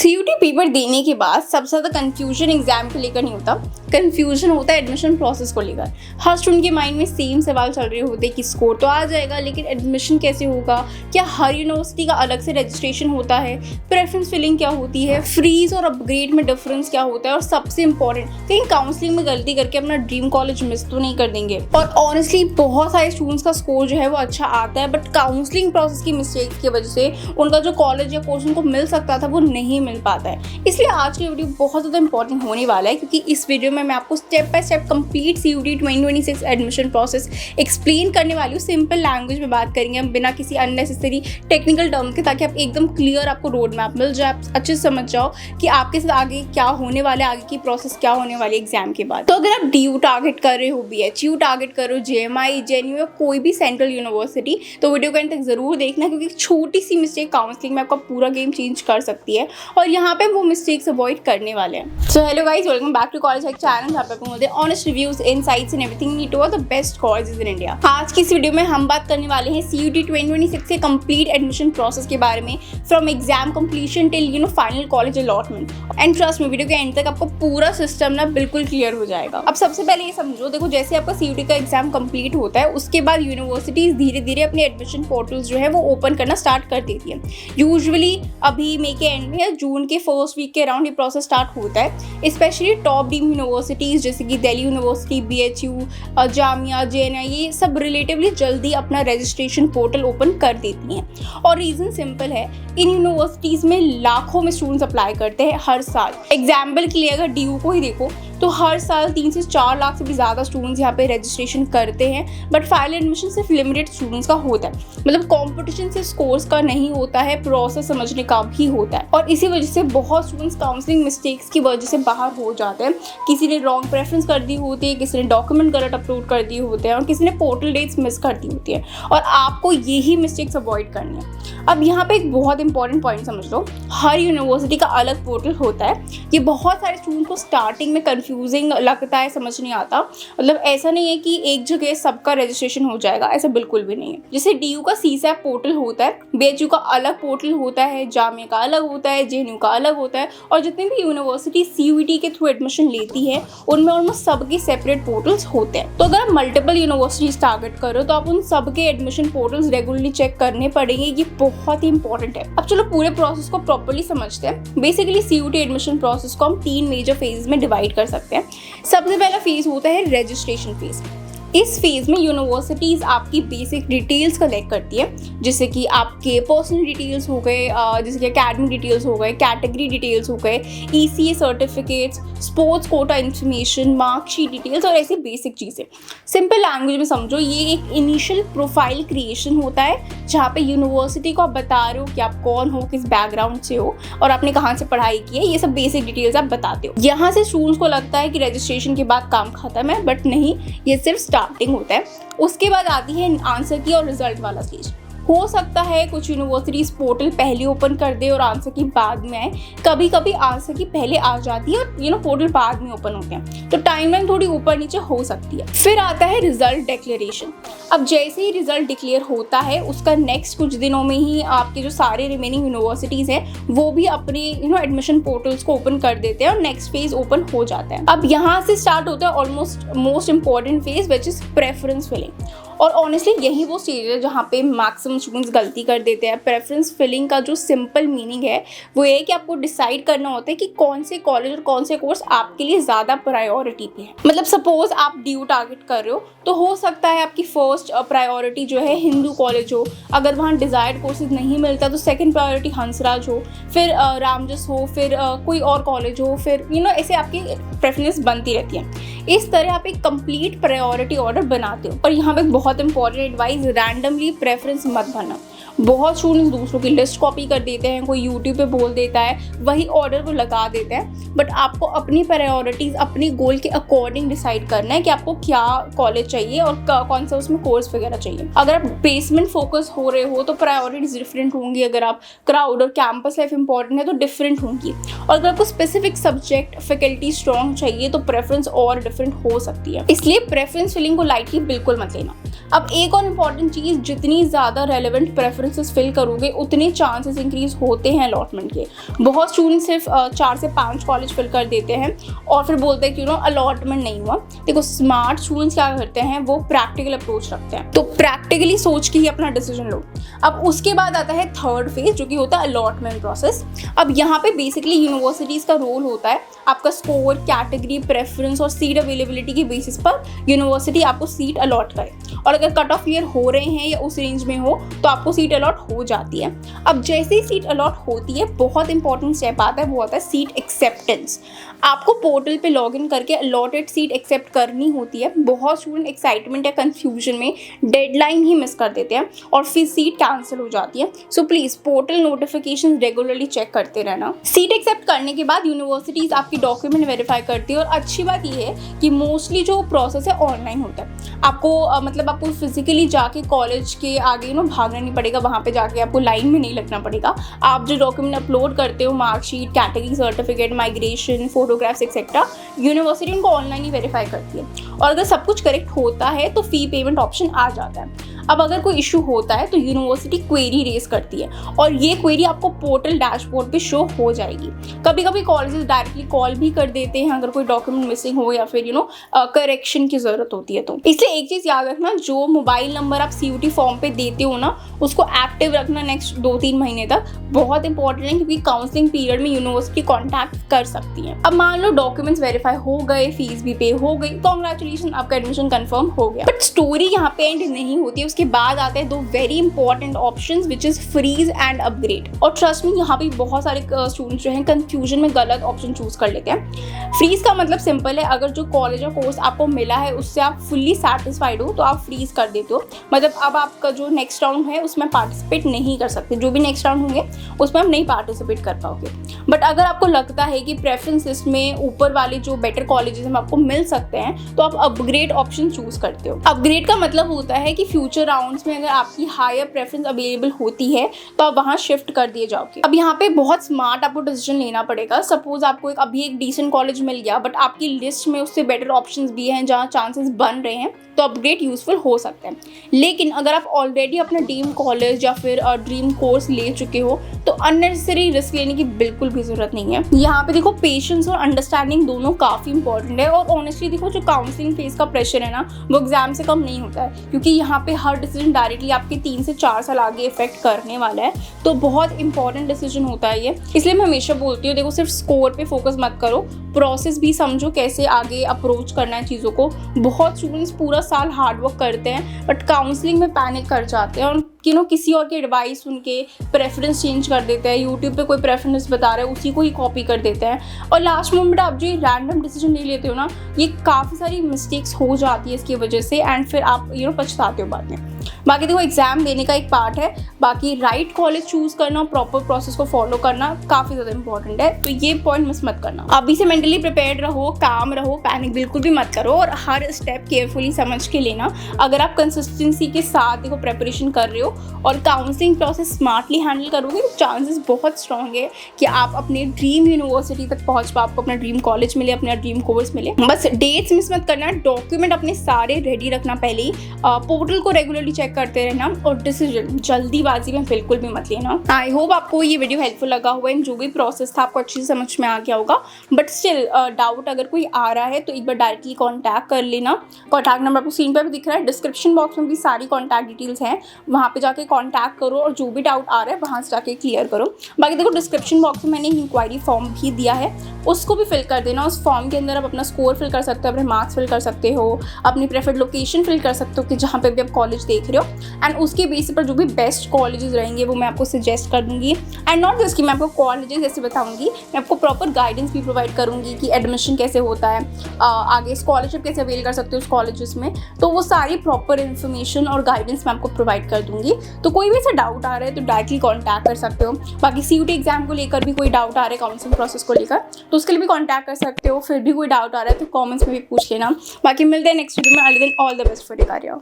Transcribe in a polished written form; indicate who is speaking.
Speaker 1: CUT paper देने के बाद सबसे ज़्यादा कंफ्यूजन एग्जाम को लेकर नहीं होता, कंफ्यूजन होता है एडमिशन प्रोसेस को लेकर। हर स्टूडेंट के माइंड में सेम सवाल चल रहे होते हैं कि स्कोर तो आ जाएगा लेकिन एडमिशन कैसे होगा, क्या हर यूनिवर्सिटी का अलग से रजिस्ट्रेशन होता है, प्रेफरेंस फिलिंग क्या होती है, फ्रीज और अपग्रेड में डिफरेंस क्या होता है, और सबसे इंपॉर्टेंट कहीं काउंसलिंग में गलती करके अपना ड्रीम कॉलेज मिस तो नहीं कर देंगे। और ऑनेस्टली बहुत सारे स्टूडेंट्स का स्कोर जो है वो अच्छा आता है, बट काउंसलिंग प्रोसेस की मिस्टेक्स की वजह से उनका जो कॉलेज या कोर्स उनको मिल सकता था वो नहीं मिल पाता है। इसलिए आज की वीडियो बहुत ज़्यादा इंपॉर्टेंट होने वाला है, क्योंकि इस वीडियो में मैं आपको step by step complete CUET 2026 admission process explain करने वाली हूँ। सिंपल लैंग्वेज में बात करेंगे हम, बिना किसी अननेसेसरी टेक्निकल टर्म के, ताकि आप एकदम क्लियर आपको रोड मैप मिल जाए, आप अच्छे से समझ जाओ कि आपके साथ आगे क्या होने वाला है, आगे की प्रोसेस क्या होने वाली है एग्जाम के बाद। तो अगर आप DU टारगेट कर रहे हो, BHU टारगेट कर रहे हो, JMI, JNU या कोई भी सेंट्रल यूनिवर्सिटी, तो वीडियो को एंड तक जरूर देखना, क्योंकि छोटी सी मिस्टेक काउंसलिंग में आपका पूरा गेम चेंज कर सकती है और यहाँ पे वो मिस्टेक्स अवॉइड करने वाले हैं। So hello guys, welcome back to college hack channel, जहाँ पे आपको मिलते हैं honest reviews, insights and everything need to the best colleges in India. आज की इस वीडियो में हम बात करने वाले हैं CUT 2026 के कंप्लीट एडमिशन प्रोसेस के बारे में, from exam completion till final college allotment. And trust में वीडियो के एंड तक आपको पूरा सिस्टम ना बिल्कुल क्लियर हो जाएगा। अब सबसे पहले ये समझो, देखो जैसे आपका CUT का एग्जाम कंप्लीट होता है उसके बाद यूनिवर्सिटीज धीरे धीरे अपने एडमिशन पोर्टल्स जो है वो ओपन करना स्टार्ट कर देती है। यूजुअली अभी मई के एंड में या जून के फर्स्ट वीक के अराउंड ये प्रोसेस स्टार्ट होता है। स्पेशली टॉप डीम यूनिवर्सिटीज जैसे कि Delhi university, BHU, Jamia, JNI, ये सब रिलेटिवली जल्दी अपना रजिस्ट्रेशन पोर्टल ओपन कर देती हैं। और रीज़न सिंपल है, इन यूनिवर्सिटीज़ में लाखों में स्टूडेंट्स अप्लाई करते हैं हर साल। एग्जाम्पल के लिए अगर DU को ही देखो तो हर साल 3 से 4 लाख से भी ज़्यादा स्टूडेंट्स यहाँ पे रजिस्ट्रेशन करते हैं, बट फाइनल एडमिशन सिर्फ लिमिटेड स्टूडेंट्स का होता है। मतलब कंपटीशन सिर्फ स्कोर्स का नहीं होता है, प्रोसेस समझने का भी होता है। और इसी वजह से बहुत स्टूडेंट्स काउंसलिंग मिस्टेक्स की वजह से बाहर हो जाते हैं। किसी ने रॉन्ग प्रेफरेंस कर दी होती है, किसी ने डॉक्यूमेंट गलत अपलोड कर दिए होते हैं, और किसी ने पोर्टल डेट्स मिस कर दी होती है, और आपको यही मिस्टेक्स अवॉइड करनी है। अब यहाँ पे एक बहुत इंपॉर्टेंट पॉइंट समझ लो, हर यूनिवर्सिटी का अलग पोर्टल होता है। ये बहुत सारे स्टूडेंट्स को स्टार्टिंग में कंफ्यूजिंग लगता है, समझ नहीं आता। मतलब ऐसा नहीं है कि एक जगह सबका रजिस्ट्रेशन हो जाएगा, ऐसा बिल्कुल भी नहीं है। जैसे DU का CSAP पोर्टल होता है, BHU का अलग पोर्टल होता है, जामिया का अलग होता है, JNU का अलग होता है, और जितनी भी यूनिवर्सिटी CUT के थ्रू एडमिशन लेती है उनमें ऑलमोस्ट सबके सेपरेट पोर्टल्स होते हैं। तो अगर आप मल्टीपल यूनिवर्सिटीज टारगेट करो तो आप उन सबके एडमिशन पोर्टल्स रेगुलरली चेक करने पड़ेंगे, ये बहुत ही इंपॉर्टेंट है। अब चलो पूरे प्रोसेस को प्रॉपर्ली समझते हैं। बेसिकली CUT एडमिशन प्रोसेस को हम 3 मेजर फेज में डिवाइड कर सकते हैं। सबसे पहला फेज होता है रजिस्ट्रेशन फेज। इस फेज में यूनिवर्सिटीज़ आपकी बेसिक डिटेल्स कलेक्ट करती है, जैसे कि आपके पर्सनल डिटेल्स हो गए, जैसे कि एकेडमिक डिटेल्स हो गए, कैटेगरी डिटेल्स हो गए, ECA certificates, sports quota information, marksheet details, और ऐसी बेसिक चीज़ें। सिंपल लैंग्वेज में समझो, ये एक इनिशियल प्रोफाइल क्रिएशन होता है, जहाँ पे यूनिवर्सिटी को आप बता रहे हो कि आप कौन हो, किस बैकग्राउंड से हो, और आपने कहाँ से पढ़ाई की है, ये सब बेसिक डिटेल्स आप बताते हो। यहाँ से स्टूडेंट्स को लगता है कि रजिस्ट्रेशन के बाद काम खत्म है, बट नहीं, ये सिर्फ स्टार्टिंग होता है। उसके बाद आती है आंसर की और रिजल्ट वाला स्टेज। हो सकता है कुछ यूनिवर्सिटीज पोर्टल पहले ओपन कर दे और आंसर की बाद में आए, कभी कभी आंसर की पहले आ जाती है और पोर्टल बाद में ओपन होते हैं, तो टाइमलाइन थोड़ी ऊपर नीचे हो सकती है। फिर आता है रिजल्ट डिक्लेरेशन। अब जैसे ही रिजल्ट डिक्लेयर होता है उसका नेक्स्ट कुछ दिनों में ही आपके जो सारे रिमेनिंग यूनिवर्सिटीज हैं वो भी अपने एडमिशन पोर्टल्स को ओपन कर देते हैं और नेक्स्ट फेज ओपन हो जाता है। अब यहाँ से स्टार्ट होता है almost most important phase, which is preference filling. और ऑनेस्टली यही वो स्टेज है जहाँ पे मैक्सिमम स्टूडेंट्स गलती कर देते हैं। प्रेफरेंस फिलिंग का जो सिंपल मीनिंग है वो ये है कि आपको डिसाइड करना होता है कि कौन से कॉलेज और कौन से कोर्स आपके लिए ज़्यादा प्रायोरिटी पे है। मतलब सपोज आप DU टारगेट कर रहे हो तो हो सकता है आपकी फर्स्ट प्रायोरिटी जो है हिंदू कॉलेज हो, अगर वहाँ डिज़ायर्ड कोर्सेज नहीं मिलता तो सेकेंड प्रायोरिटी हंसराज हो, फिर रामजस हो, फिर कोई और कॉलेज हो, फिर ऐसे आपकी प्रेफरेंस बनती रहती है। इस तरह आप एक कंप्लीट प्रायोरिटी ऑर्डर बनाते हो। और यहाँ पे बहुत इंपॉर्टेंट एडवाइस, रैंडमली प्रेफरेंस मत भरना। बहुत स्टूडेंट्स दूसरों की लिस्ट कॉपी कर देते हैं, कोई यूट्यूब पे बोल देता है, वही ऑर्डर वो लगा देते हैं, बट आपको अपनी प्रायोरिटीज़ अपने गोल के अकॉर्डिंग डिसाइड करना है कि आपको क्या कॉलेज चाहिए और कौन सा उसमें कोर्स वगैरह चाहिए। अगर आप प्लेसमेंट फोकस हो रहे हो तो प्रायोरिटीज़ डिफरेंट होंगी, अगर आप क्राउड और कैंपस लाइफ इंपॉर्टेंट है तो डिफरेंट होंगी, और अगर आपको स्पेसिफिक सब्जेक्ट फैकल्टी स्ट्रॉन्ग चाहिए तो प्रेफरेंस और डिफरेंट हो सकती है। इसलिए प्रेफरेंस फिलिंग को लाइटली बिल्कुल मत लेना। अब एक और इम्पॉर्टेंट चीज़, जितनी ज़्यादा रेलेवेंट प्रेफरेंसेस फिल करोगे उतने चांसेस इंक्रीज होते हैं अलॉटमेंट के। बहुत स्टूडेंट सिर्फ 4 से 5 कॉलेज फिल कर देते हैं और फिर बोलते हैं कि अलॉटमेंट नहीं हुआ। देखो स्मार्ट स्टूडेंट्स क्या करते हैं, वो प्रैक्टिकल अप्रोच रखते हैं, तो प्रैक्टिकली सोच के ही अपना डिसीजन लो। अब उसके बाद आता है थर्ड फेज, जो कि होता है अलॉटमेंट प्रोसेस। अब यहाँ पे बेसिकली यूनिवर्सिटीज़ का रोल होता है आपका स्कोर, कैटेगरी, प्रेफरेंस और सीट अवेलेबिलिटी के बेसिस पर यूनिवर्सिटी आपको सीट अलॉट करे, और अगर कट ऑफ क्लियर हो रहे हैं या उस रेंज में हो तो आपको सीट अलॉट हो जाती है। अब जैसे ही सीट अलॉट होती है, बहुत इंपॉर्टेंट स्टेप आता है, वो आता है सीट एक्सेप्टेंस। आपको पोर्टल पे लॉगिन करके अलॉटेड सीट एक्सेप्ट करनी होती है। बहुत स्टूडेंट एक्साइटमेंट या कंफ्यूजन में डेडलाइन ही मिस कर देते हैं और फिर सीट कैंसिल हो जाती है। So please portal notification regularly check करते रहना। सीट एक्सेप्ट करने के बाद यूनिवर्सिटीज़ आपकी डॉक्यूमेंट वेरीफाई करती है, और अच्छी बात यह है कि मोस्टली जो प्रोसेस है ऑनलाइन होता है। आपको मतलब आपको फिजिकली जाके कॉलेज के आगे भागना नहीं पड़ेगा, वहाँ पे जाके आपको लाइन में नहीं लगना पड़ेगा। आप जो डॉक्यूमेंट अपलोड करते हो, marksheet, category certificate, migration, photographs etcetera, university उनको ऑनलाइन ही वेरीफाई करती है, और अगर सब कुछ करेक्ट होता है तो फी पेमेंट ऑप्शन आ जाता है। अब अगर कोई इशू होता है तो यूनिवर्सिटी क्वेरी रेज करती है, और ये क्वेरी आपको पोर्टल डैशबोर्ड पे शो हो जाएगी। कभी कभी कॉलेजेस डायरेक्टली कॉल भी कर देते हैं अगर कोई डॉक्यूमेंट मिसिंग हो या फिर करेक्शन की ज़रूरत होती है तो। इसलिए एक चीज़ याद रखना, जो मोबाइल नंबर आप CUT फॉर्म पे देते हो ना, उसको एक्टिव रखना नेक्स्ट 2-3 महीने तक। बहुत इंपॉर्टेंट है, क्योंकि काउंसलिंग पीरियड में यूनिवर्सिटी कॉन्टैक्ट कर सकती है। अब मान लो डॉक्यूमेंट्स वेरीफाई हो गए, फीस भी पे हो गई, कॉन्ग्रेचुलेशन, आपका एडमिशन कंफर्म हो गया। बट स्टोरी यहाँ पे एंड नहीं होती है। उसके बाद आते हैं 2 very important options, which is freeze and upgrade. और ट्रस्ट मी, यहाँ पे बहुत सारे स्टूडेंट्स जो हैं कंफ्यूजन में गलत ऑप्शन चूज कर लेते हैं। फ्रीज का मतलब सिंपल है, अगर जो कॉलेज और कोर्स आपको मिला है उससे आप फुल्ली सेटिस्फाइड हो तो आप फ्रीज कर देते हो। मतलब अब आपका जो नेक्स्ट राउंड है उसमें पार्टिसिपेट नहीं कर सकते, जो भी नेक्स्ट राउंड होंगे उसमें आप नहीं पार्टिसिपेट कर पाओगे। बट अगर आपको लगता है कि प्रेफरेंस लिस्ट में ऊपर वाले जो बेटर कॉलेजेस में आपको मिल सकते हैं, तो आप अपग्रेड ऑप्शन चूज करते हो। अपग्रेड का मतलब होता है कि फ्यूचर राउंड्स में अगर आपकी हायर प्रेफरेंस अवेलेबल होती है तो आप वहाँ शिफ्ट कर दिए जाओगे। अब यहाँ पे बहुत स्मार्ट आपको डिसीजन लेना पड़ेगा। सपोज आपको अभी एक डिसेंट कॉलेज मिल गया, बट आपकी लिस्ट में उससे बेटर ऑप्शंस भी हैं जहाँ चांसेस बन रहे हैं, तो अपग्रेड यूजफुल हो सकते हैं। लेकिन अगर आप ऑलरेडी अपना ड्रीम कॉलेज या फिर ड्रीम कोर्स ले चुके हो तो अननेसेसरी रिस्क लेने की बिल्कुल भी जरूरत नहीं है। यहाँ पे देखो पेशेंस और अंडरस्टैंडिंग दोनों काफ़ी इंपॉर्टेंट है। और ऑनेस्टली देखो, जो काउंसलिंग फेज का प्रेशर है ना, वो एग्जाम से कम नहीं होता है, क्योंकि यहाँ पे हर डिसीजन डायरेक्टली आपके 3 से 4 साल आगे इफेक्ट करने वाला है। तो बहुत इंपॉर्टेंट डिसीजन होता है ये। इसलिए मैं हमेशा बोलती हूँ, देखो सिर्फ स्कोर पे फोकस मत करो, प्रोसेस भी समझो, कैसे आगे अप्रोच करना है चीज़ों को। बहुत स्टूडेंट्स पूरा साल हार्डवर्क करते हैं बट काउंसलिंग में पैनिक कर जाते हैं और किसी और की एडवाइस सुन के प्रेफरेंस चेंज कर देते हैं। यूट्यूब पे कोई प्रेफरेंस बता रहे हैं उसी को ही कॉपी कर देते हैं, और लास्ट मोमेंट आप जो ये रैंडम डिसीजन ले लेते हो ना, ये काफ़ी सारी मिस्टेक्स हो जाती है इसकी वजह से, एंड फिर आप पछताते हो बाद में। बाकी देखो, एग्जाम देने का एक पार्ट है, बाकी राइट कॉलेज चूज करना और प्रॉपर प्रोसेस को फॉलो करना काफ़ी ज़्यादा इंपॉर्टेंट है। तो ये पॉइंट मिस मत करना। अभी से मेंटली प्रिपेयर्ड रहो, काम रहो, पैनिक बिल्कुल भी मत करो, और हर स्टेप केयरफुली समझ के लेना। अगर आप कंसिस्टेंसी के साथ देखो प्रेपरेशन कर रहे हो और काउंसलिंग प्रोसेस स्मार्टली हैंडल करोगे, तो चांसेस बहुत स्ट्रॉन्ग है कि आप अपने ड्रीम यूनिवर्सिटी तक पहुंच पाओ, आपको अपना ड्रीम कॉलेज मिले, अपना ड्रीम कोर्स मिले। बस डेट्स मिस मत करना, डॉक्यूमेंट अपने सारे रेडी रखना पहले ही, पोर्टल को रेगुलरली चेक करते रहना, और डिसीजन जल्दीबाजी में बिल्कुल भी मत लेना। आई होप आपको ये वीडियो हेल्पफुल लगा होगा, इन जो भी प्रोसेस था आपको अच्छी से समझ में आ गया होगा। बट स्टिल डाउट अगर कोई आ रहा है तो एक बार डायरेक्टली कॉन्टैक्ट कर लेना। कॉन्टैक्ट नंबर आपको स्क्रीन पर भी दिख रहा है, डिस्क्रिप्शन बॉक्स में भी सारी कॉन्टैक्ट डिटेल्स हैं, वहाँ पे जाके कॉन्टैक्ट करो और जो भी डाउट आ रहा है वहाँ से जाके क्लियर करो। बाकी देखो, डिस्क्रिप्शन बॉक्स में मैंने एक इंक्वायरी फॉर्म भी दिया है, उसको भी फिल कर देना। उस फॉर्म के अंदर आप अपना स्कोर फिल कर सकते हो, अपने मार्क्स फिल कर सकते हो, अपनी प्रेफर्ड लोकेशन फिल कर सकते हो कि जहाँ पे भी आप कॉलेज देख रहे हो, एंड उसके बेसिस पर जो भी बेस्ट कॉलेजेस रहेंगे वो मैं आपको सजेस्ट कर दूंगी। एंड नॉट जस्ट कि मैं आपको कॉलेजेस ऐसे बताऊंगी, मैं आपको प्रॉपर गाइडेंस भी प्रोवाइड करूंगी कि एडमिशन कैसे होता है, आगे स्कॉलरशिप कैसे अवेल कर सकते हो उस कॉलेजेस में। तो वो सारी प्रॉपर इन्फॉर्मेशन और गाइडेंस मैं आपको प्रोवाइड कर दूंगी। तो कोई भी ऐसा डाउट आ रहा है तो डायरेक्टली कॉन्टैक्ट कर सकते हो। बाकी CUT एग्जाम को लेकर भी कोई डाउट आ रहा है, काउंसलिंग प्रोसेस को लेकर, तो उसके लिए भी कॉन्टैक्ट कर सकते हो। फिर भी कोई डाउट आ रहा है तो कॉमेंट्स में भी पूछ लेना। बाकी मिलते हैं नेक्स्ट वीडियो में। All the best for your career.